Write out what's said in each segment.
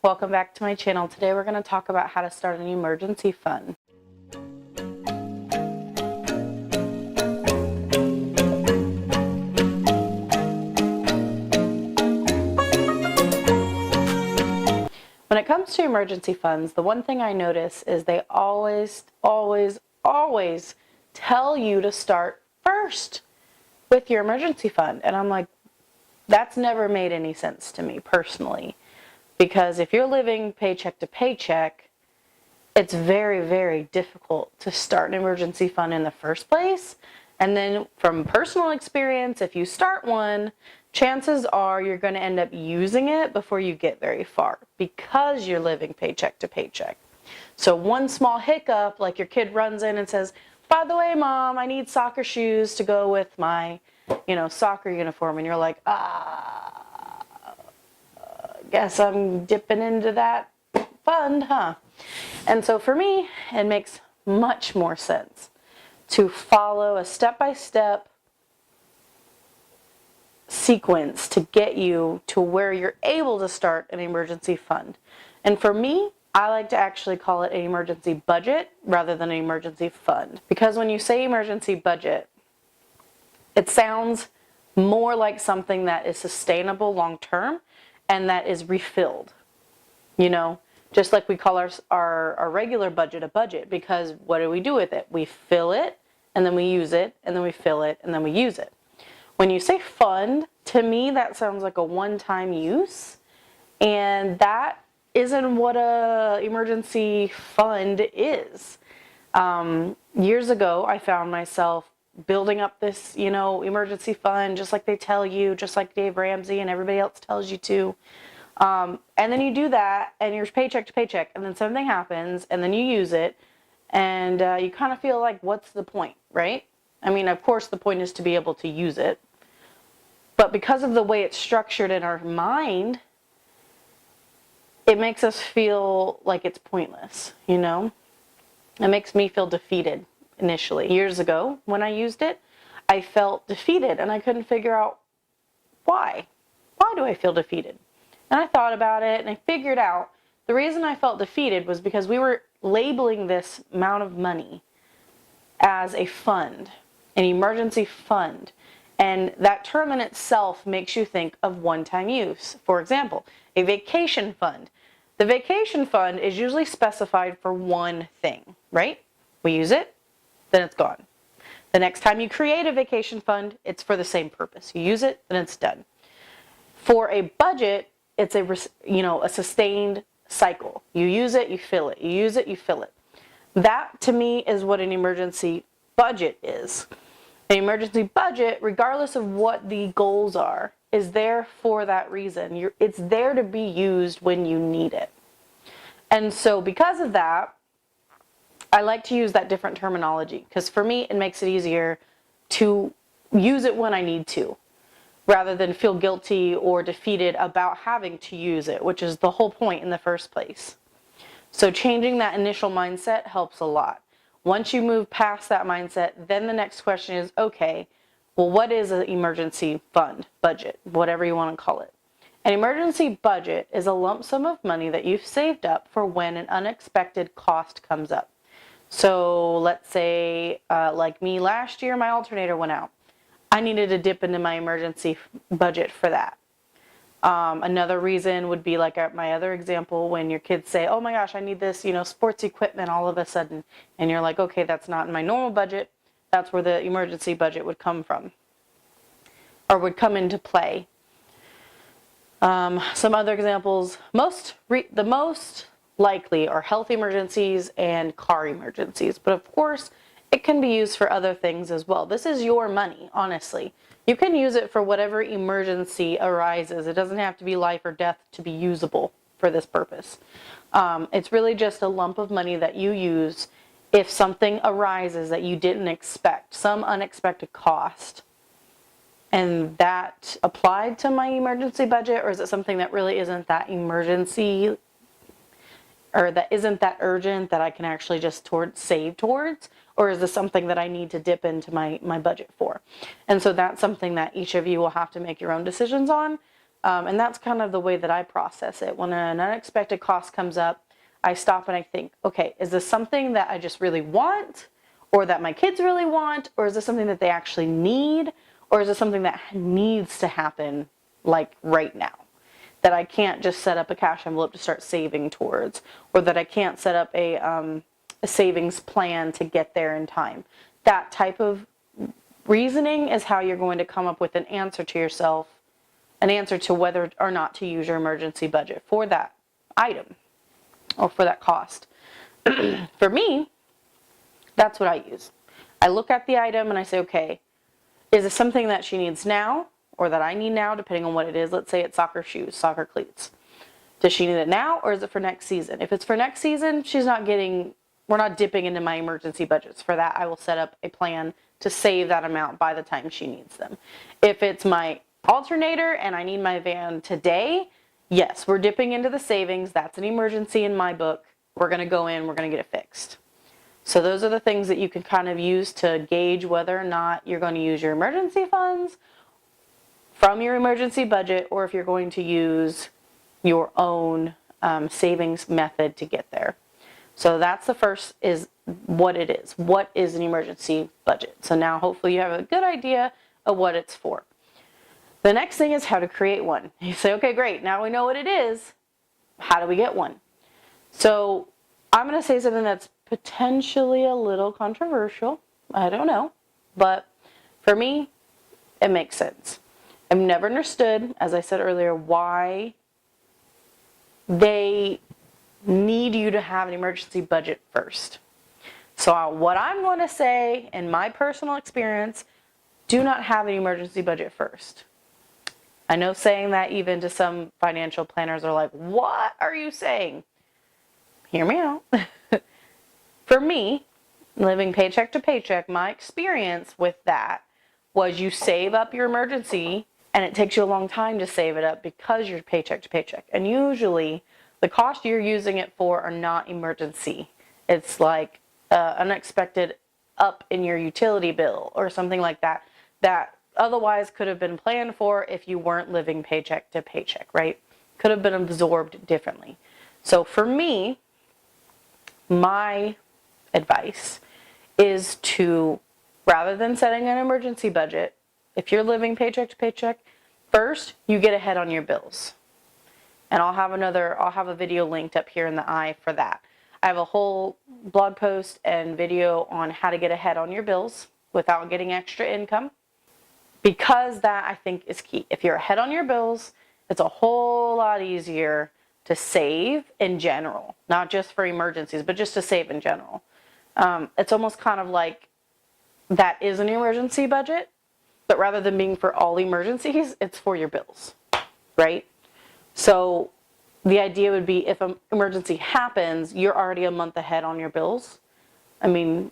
welcome back to my channel. Today we're going to talk about how to start an emergency fund. When it comes to emergency funds, the one thing I notice is they always tell you to start first with your emergency fund. And I'm like, that's never made any sense to me personally. Because if you're living paycheck to paycheck, it's very, very difficult to start an emergency fund in the first place. And then from personal experience, if you start one, chances are you're going to end up using it before you get very far because you're living paycheck to paycheck. So one small hiccup, like your kid runs in and says, by the way, Mom, I need soccer shoes to go with my, soccer uniform. And you're like, guess I'm dipping into that fund, huh? And so for me, it makes much more sense to follow a step-by-step sequence to get you to where you're able to start an emergency fund. And for me, I like to actually call it an emergency budget rather than an emergency fund. Because when you say emergency budget, it sounds more like something that is sustainable long-term and that is refilled. Just like we call our regular budget a budget, because what do we do with it? We fill it, and then we use it, and then we fill it, and then we use it. When you say fund, to me that sounds like a one-time use, and that isn't what a emergency fund is. Years ago, I found myself building up this, emergency fund, just like they tell you, just like Dave Ramsey and everybody else tells you to. And then you do that, and you're paycheck to paycheck, and then something happens, and then you use it, and you kind of feel like, what's the point, right? I mean, of course, the point is to be able to use it. But because of the way it's structured in our mind, it makes us feel like it's pointless, It makes me feel defeated initially. Years ago, when I used it, I felt defeated, and I couldn't figure out why. Why do I feel defeated? And I thought about it, and I figured out the reason I felt defeated was because we were labeling this amount of money as a fund, an emergency fund. And that term in itself makes you think of one-time use. For example, a vacation fund. The vacation fund is usually specified for one thing, right? We use it, then it's gone. The next time you create a vacation fund, it's for the same purpose. You use it, then it's done. For a budget, it's a sustained cycle. You use it, you fill it. You use it, you fill it. That, to me, is what an emergency budget is. An emergency budget, regardless of what the goals are, is there for that reason. It's there to be used when you need it. And so because of that, I like to use that different terminology, because for me, it makes it easier to use it when I need to, rather than feel guilty or defeated about having to use it, which is the whole point in the first place. So changing that initial mindset helps a lot. Once you move past that mindset, then the next question is, okay, well, what is an emergency fund, budget, whatever you want to call it? An emergency budget is a lump sum of money that you've saved up for when an unexpected cost comes up. So let's say, like me last year, my alternator went out. I needed to dip into my emergency budget for that. Another reason would be like my other example, when your kids say, oh my gosh, I need this, sports equipment all of a sudden. And you're like, okay, that's not in my normal budget. That's where the emergency budget would come from, or would come into play. Some other examples, the most likely are health emergencies and car emergencies. But of course, it can be used for other things as well. This is your money, honestly. You can use it for whatever emergency arises. It doesn't have to be life or death to be usable for this purpose. It's really just a lump of money that you use if something arises that you didn't expect, some unexpected cost. And that applied to my emergency budget, or is it something that really isn't that emergency, or that isn't that urgent that I can actually just save towards? Or is this something that I need to dip into my budget for? And so that's something that each of you will have to make your own decisions on. And that's kind of the way that I process it. When an unexpected cost comes up, I stop and I think, okay, is this something that I just really want, or that my kids really want, or is this something that they actually need, or is this something that needs to happen like right now? That I can't just set up a cash envelope to start saving towards, or that I can't set up a savings plan to get there in time. That type of reasoning is how you're going to come up with an answer to yourself, an answer to whether or not to use your emergency budget for that item or for that cost. For me, that's what I use. I look at the item and I say, okay, is it something that she needs now or that I need now, depending on what it is? Let's say it's soccer shoes, soccer cleats. Does she need it now, or is it for next season? If it's for next season, we're not dipping into my emergency budgets. For that, I will set up a plan to save that amount by the time she needs them. If it's my alternator and I need my van today, yes, we're dipping into the savings. That's an emergency in my book. We're going to go in, we're going to get it fixed. So those are the things that you can kind of use to gauge whether or not you're going to use your emergency funds from your emergency budget, or if you're going to use your own savings method to get there. So that's the first, is what it is. What is an emergency budget? So now hopefully you have a good idea of what it's for. The next thing is how to create one. You say, okay, great, now we know what it is. How do we get one? So I'm going to say something that's potentially a little controversial. I don't know. But for me, it makes sense. I've never understood, as I said earlier, why they need you to have an emergency budget first. So what I'm going to say, in my personal experience, do not have an emergency budget first. I know saying that even to some financial planners are like, what are you saying? Hear me out. For me, living paycheck to paycheck, my experience with that was you save up your emergency, and it takes you a long time to save it up because you're paycheck to paycheck. And usually the cost you're using it for are not emergency. It's like unexpected up in your utility bill or something like that, that otherwise could have been planned for if you weren't living paycheck to paycheck, right? Could have been absorbed differently. So for me, my advice is to, rather than setting an emergency budget, if you're living paycheck to paycheck, first you get ahead on your bills. And I'll have a video linked up here in the eye for that. I have a whole blog post and video on how to get ahead on your bills without getting extra income, because that, I think, is key. If you're ahead on your bills, it's a whole lot easier to save in general, not just for emergencies, but just to save in general. It's almost kind of like that is an emergency budget, but rather than being for all emergencies, it's for your bills, right? So the idea would be, if an emergency happens, you're already a month ahead on your bills. I mean,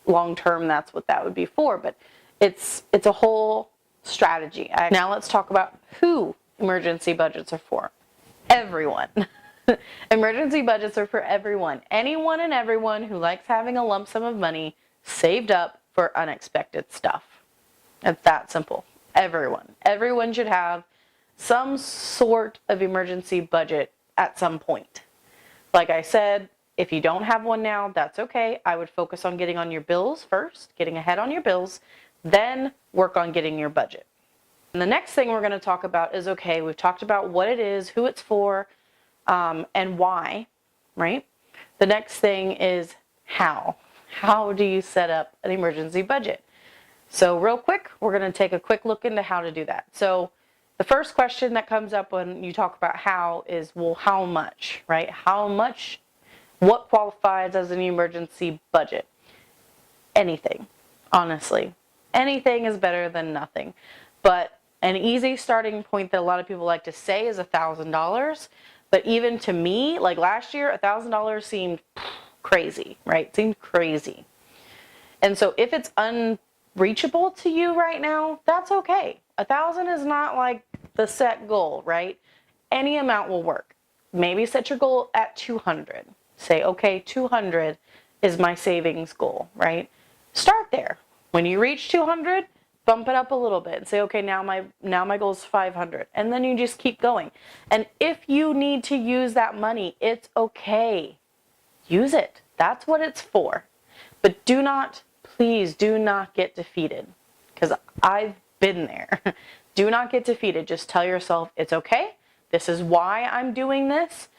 long term, that's what that would be for, but it's a whole strategy. Now let's talk about who emergency budgets are for. Everyone. Emergency budgets are for everyone. Anyone and everyone who likes having a lump sum of money saved up for unexpected stuff. It's that simple. Everyone. Everyone should have some sort of emergency budget at some point. Like I said, if you don't have one now, that's okay. I would focus on getting on your bills first, getting ahead on your bills, then work on getting your budget. And the next thing we're going to talk about is, okay, we've talked about what it is, who it's for, and why, right? The next thing is how. How do you set up an emergency budget? So real quick, we're going to take a quick look into how to do that. So the first question that comes up when you talk about how is, well, how much, right? How much, what qualifies as an emergency budget? Anything, honestly. Anything is better than nothing. But an easy starting point that a lot of people like to say is $1,000. But even to me, like last year, $1,000 seemed crazy, right? It seemed crazy. And so if it's unreachable to you right now, that's okay. 1,000 is not like the set goal, right? Any amount will work. Maybe set your goal at 200. Say, okay, 200 is my savings goal, right? Start there. When you reach 200, bump it up a little bit and say, okay, now my goal is 500. And then you just keep going. And if you need to use that money, it's okay. Use it. That's what it's for. But please do not get defeated, because I've been there. Do not get defeated. Just tell yourself it's okay. This is why I'm doing this.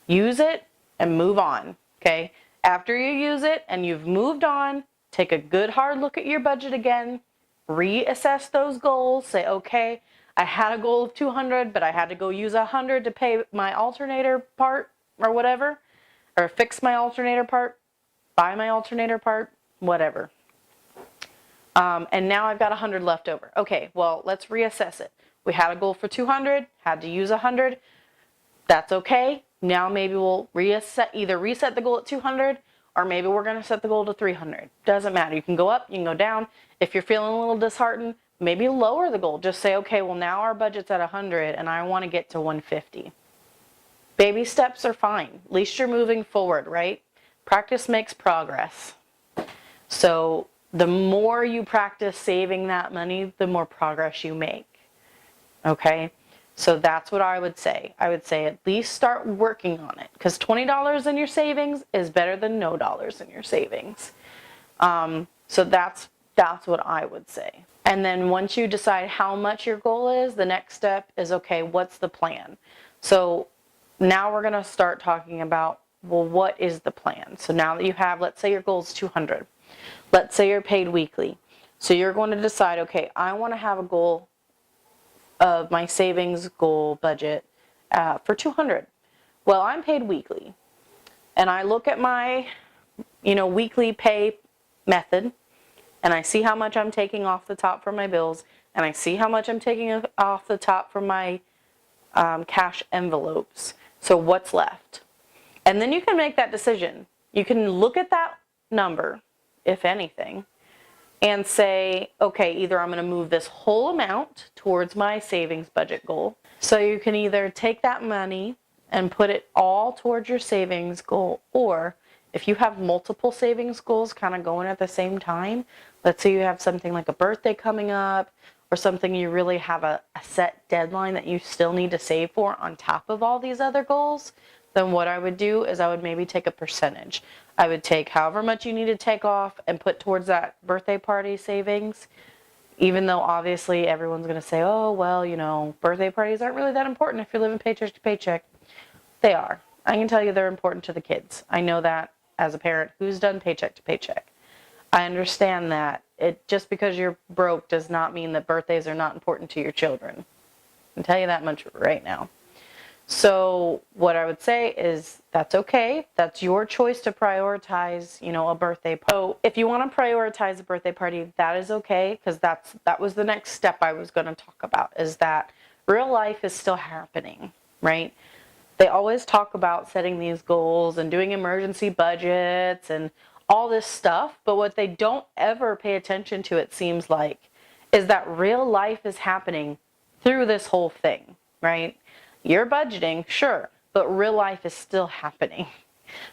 Use it and move on. Okay? After you use it and you've moved on, take a good hard look at your budget again. Reassess those goals. Say, okay, I had a goal of 200, but I had to go use 100 to pay my alternator part or whatever, or fix my alternator part, buy my alternator part, whatever. And now I've got 100 left over. Okay, well, let's reassess it. We had a goal for 200, had to use 100. That's okay. Now maybe we'll either reset the goal at 200, or maybe we're going to set the goal to 300. Doesn't matter. You can go up, you can go down. If you're feeling a little disheartened, maybe lower the goal. Just say, okay, well, now our budget's at 100 and I want to get to 150. Baby steps are fine. At least you're moving forward, right? Practice makes progress. So the more you practice saving that money, the more progress you make. Okay? So that's what I would say. I would say at least start working on it, because $20 in your savings is better than no dollars in your savings. So that's what I would say. And then once you decide how much your goal is, the next step is, okay, what's the plan? So now we're going to start talking about, well, what is the plan? So now that you have, let's say your goal is 200. Let's say you're paid weekly. So you're going to decide, okay, I want to have a goal of my savings goal budget for 200. Well, I'm paid weekly. And I look at my, weekly pay method, and I see how much I'm taking off the top for my bills, and I see how much I'm taking off the top for my cash envelopes. So what's left? And then you can make that decision. You can look at that number, if anything, and say, okay, either I'm going to move this whole amount towards my savings budget goal. So you can either take that money and put it all towards your savings goal, or if you have multiple savings goals kind of going at the same time, let's say you have something like a birthday coming up, or something you really have a set deadline that you still need to save for on top of all these other goals, then what I would do is I would maybe take a percentage. I would take however much you need to take off and put towards that birthday party savings, even though obviously everyone's going to say, oh, well, birthday parties aren't really that important if you're living paycheck to paycheck. They are. I can tell you they're important to the kids. I know that as a parent who's done paycheck to paycheck. I understand that just because you're broke does not mean that birthdays are not important to your children. I can tell you that much right now. So what I would say is that's okay. That's your choice to prioritize, a birthday party. So if you want to prioritize a birthday party, that is okay, because that was the next step I was going to talk about, is that real life is still happening, right? They always talk about setting these goals and doing emergency budgets and all this stuff, but what they don't ever pay attention to, it seems like, is that real life is happening through this whole thing, right? You're budgeting, sure, but real life is still happening.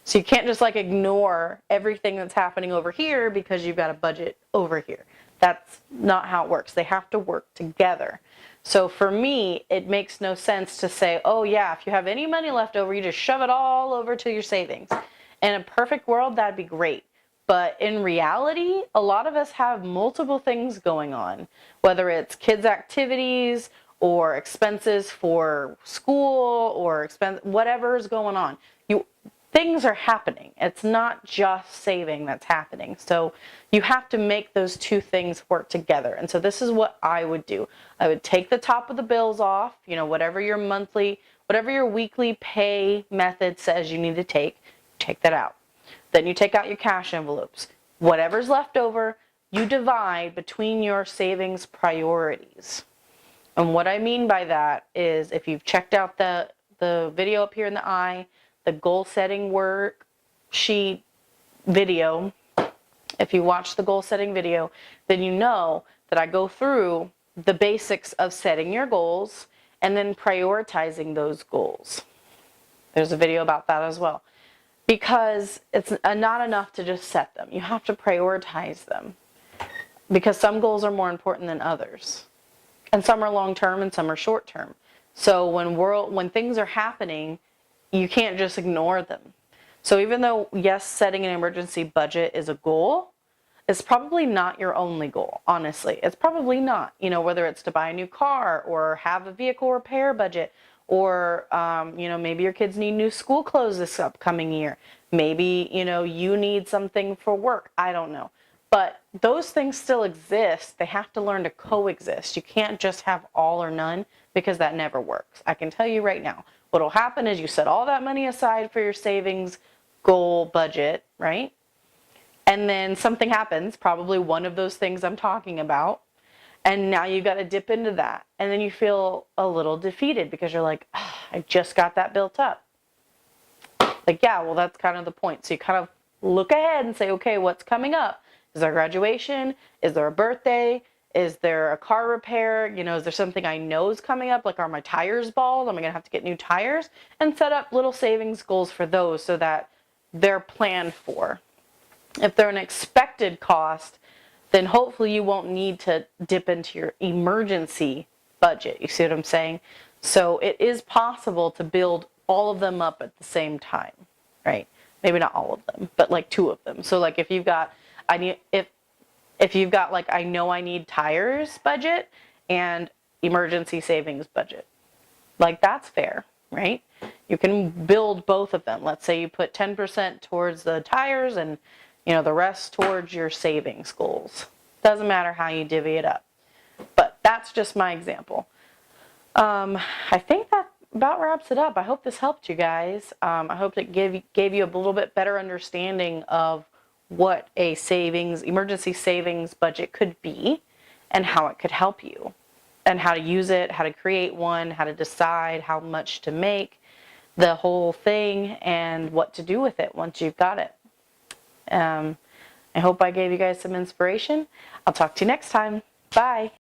So you can't just ignore everything that's happening over here because you've got a budget over here. That's not how it works. They have to work together. So for me, it makes no sense to say, oh yeah, if you have any money left over, you just shove it all over to your savings. In a perfect world, that'd be great. But in reality, a lot of us have multiple things going on, whether it's kids' activities or expenses for school or whatever is going on. Things are happening. It's not just saving that's happening. So you have to make those two things work together. And so this is what I would do. I would take the top of the bills off, whatever your weekly pay method says you need to take that out. Then you take out your cash envelopes. Whatever's left over, you divide between your savings priorities. And what I mean by that is, if you've checked out the video up here in the eye, the goal setting worksheet video, if you watch the goal setting video, then you know that I go through the basics of setting your goals and then prioritizing those goals. There's a video about that as well. Because it's not enough to just set them. You have to prioritize them. because some goals are more important than others. And some are long term and some are short term. So when things are happening, you can't just ignore them. So even though, yes, setting an emergency budget is a goal, it's probably not your only goal, honestly. It's probably not, whether it's to buy a new car or have a vehicle repair budget, or, maybe your kids need new school clothes this upcoming year. Maybe, you need something for work. I don't know. But those things still exist. They have to learn to coexist. You can't just have all or none, because that never works. I can tell you right now, what'll happen is you set all that money aside for your savings goal budget, right? And then something happens, probably one of those things I'm talking about, and now you got to dip into that. And then you feel a little defeated because you're like, I just got that built up. Like, yeah, well, that's kind of the point. So you kind of look ahead and say, okay, what's coming up? Is there graduation? Is there a birthday? Is there a car repair? Is there something I know is coming up? Like, are my tires bald? Am I going to have to get new tires? And set up little savings goals for those so that they're planned for. If they're an expected cost, then hopefully you won't need to dip into your emergency budget. You see what I'm saying? So it is possible to build all of them up at the same time, right? Maybe not all of them, but like two of them. So like if you've got, if you've got like, I know I need tires budget and emergency savings budget, like that's fair, right? You can build both of them. Let's say you put 10% towards the tires and the rest towards your savings goals. Doesn't matter how you divvy it up. But that's just my example. I think that about wraps it up. I hope this helped you guys. I hope it gave you a little bit better understanding of what a emergency savings budget could be and how it could help you, and how to use it, how to create one, how to decide how much to make, the whole thing, and what to do with it once you've got it. I hope I gave you guys some inspiration. I'll talk to you next time. Bye.